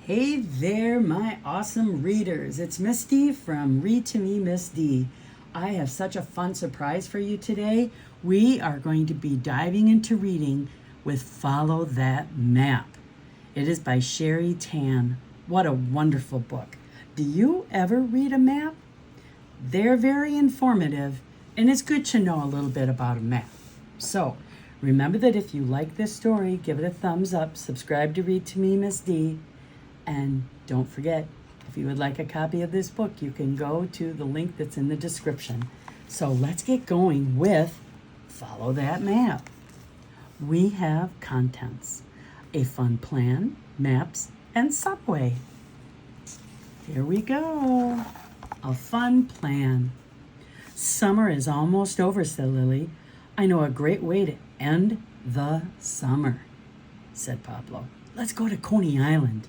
Hey there, my awesome readers. It's Miss D from Read to Me, Miss D. I have such a fun surprise for you today. We are going to be diving into reading with Follow That Map. It is by Sheri Tan. What a wonderful book. Do you ever read a map? They're very informative, and it's good to know a little bit about a map. So, remember that if you like this story, give it a thumbs up, subscribe to Read to Me, Miss D. And don't forget, if you would like a copy of this book, you can go to the link that's in the description. So let's get going with Follow That Map. We have contents: a fun plan, maps, and subway. Here we go. A fun plan. Summer is almost over, said Lily. I know a great way to end the summer, said Pablo. Let's go to Coney Island.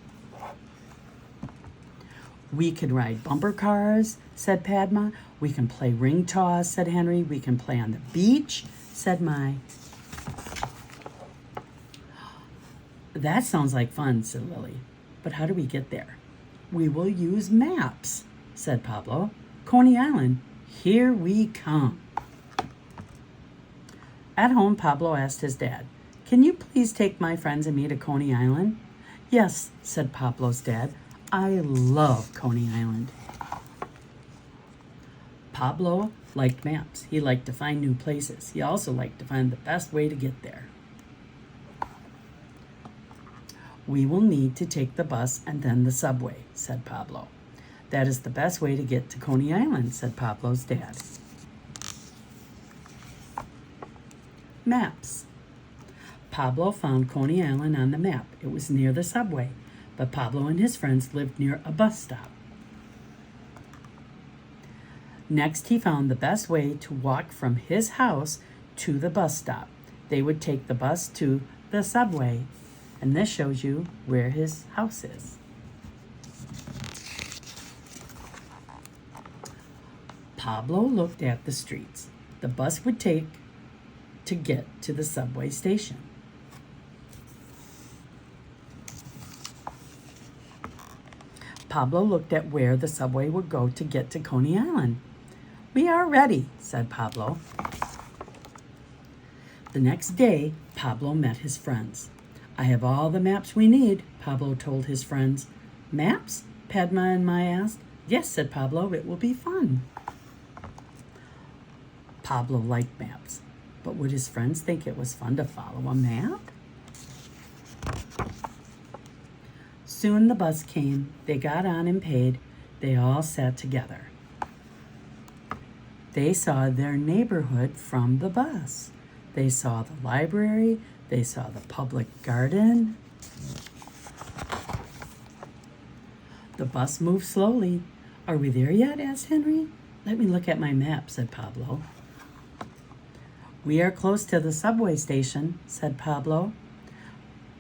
We could ride bumper cars, said Padma. We can play ring toss, said Henry. We can play on the beach, said Mai. That sounds like fun, said Lily. But how do we get there? We will use maps, said Pablo. Coney Island, here we come. At home, Pablo asked his dad, can you please take my friends and me to Coney Island? Yes, said Pablo's dad. I love Coney Island. Pablo liked maps. He liked to find new places. He also liked to find the best way to get there. We will need to take the bus and then the subway, said Pablo. That is the best way to get to Coney Island, said Pablo's dad. Maps. Pablo found Coney Island on the map. It was near the subway, but Pablo and his friends lived near a bus stop. Next, he found the best way to walk from his house to the bus stop. They would take the bus to the subway, and this shows you where his house is. Pablo looked at the streets the bus would take to get to the subway station. Pablo looked at where the subway would go to get to Coney Island. We are ready, said Pablo. The next day, Pablo met his friends. I have all the maps we need, Pablo told his friends. Maps? Padma and Mai asked. Yes, said Pablo, it will be fun. Pablo liked maps, but would his friends think it was fun to follow a map? Soon the bus came. They got on and paid. They all sat together. They saw their neighborhood from the bus. They saw the library. They saw the public garden. The bus moved slowly. Are we there yet? Asked Henry. Let me look at my map, said Pablo. We are close to the subway station, said Pablo.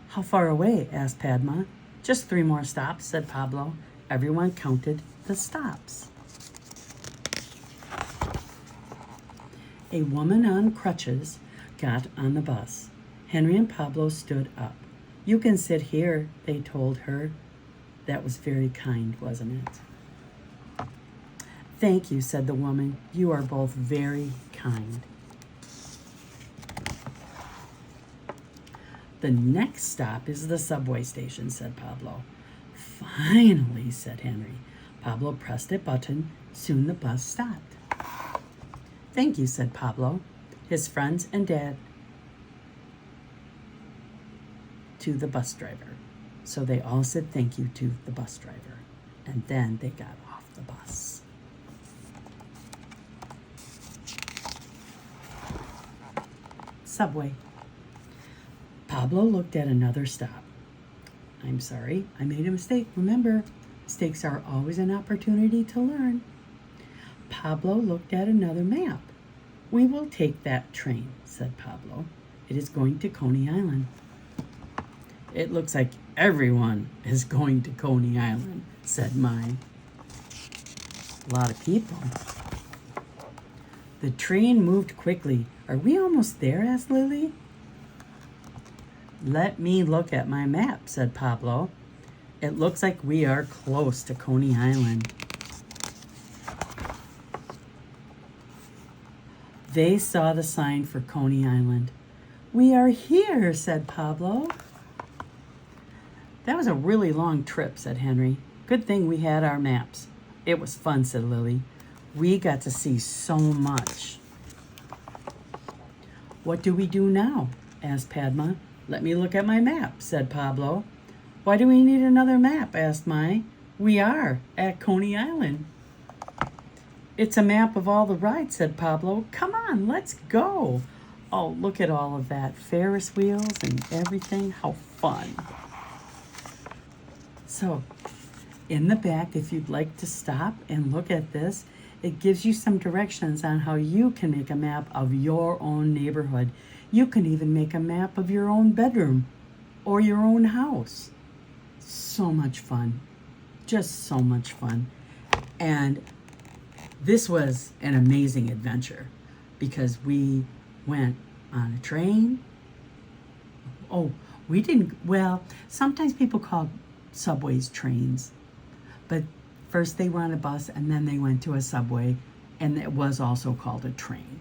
How far away? Asked Padma. Just 3 more stops, said Pablo. Everyone counted the stops. A woman on crutches got on the bus. Henry and Pablo stood up. You can sit here, they told her. That was very kind, wasn't it? Thank you, said the woman. You are both very kind. The next stop is the subway station, said Pablo. Finally, said Henry. Pablo pressed a button. Soon the bus stopped. Thank you, said Pablo. His friends and dad to the bus driver. So they all said thank you to the bus driver. And then they got off the bus. Subway. Pablo looked at another stop. I'm sorry, I made a mistake. Remember, mistakes are always an opportunity to learn. Pablo looked at another map. We will take that train, said Pablo. It is going to Coney Island. It looks like everyone is going to Coney Island, said Mai. A lot of people. The train moved quickly. Are we almost there? Asked Lily. Let me look at my map, said Pablo. It looks like we are close to Coney Island. They saw the sign for Coney Island. "We are here," said Pablo. "That was a really long trip," said Henry. "Good thing we had our maps." "It was fun," said Lily. "We got to see so much." "What do we do now?" asked Padma. "Let me look at my map," said Pablo. "Why do we need another map?" asked Mai. "We are at Coney Island." "It's a map of all the rides," said Pablo. "Come on, let's go." Oh, look at all of that. Ferris wheels and everything. How fun. So, in the back, if you'd like to stop and look at this, it gives you some directions on how you can make a map of your own neighborhood. You can even make a map of your own bedroom or your own house. So much fun. Just so much fun. And this was an amazing adventure because we went on a train. Oh, we didn't, well, sometimes people call subways trains, but first they were on a bus and then they went to a subway, and it was also called a train.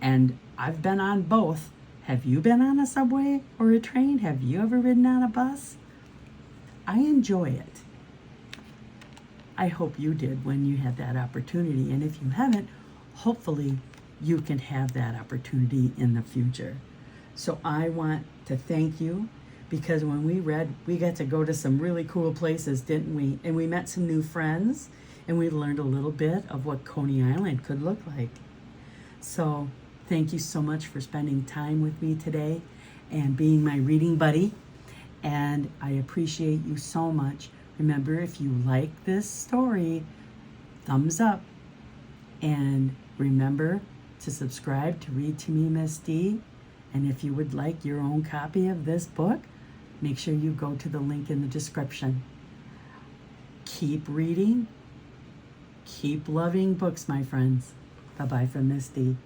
And I've been on both. Have you been on a subway or a train? Have you ever ridden on a bus? I enjoy it. I hope you did when you had that opportunity. And if you haven't, hopefully you can have that opportunity in the future. So I want to thank you, because when we read, we got to go to some really cool places, didn't we? And we met some new friends, and we learned a little bit of what Coney Island could look like. So thank you so much for spending time with me today and being my reading buddy. And I appreciate you so much. Remember, if you like this story, thumbs up. And remember to subscribe to Read to Me, Miss D. And if you would like your own copy of this book, make sure you go to the link in the description. Keep reading. Keep loving books, my friends. Bye-bye from Miss D.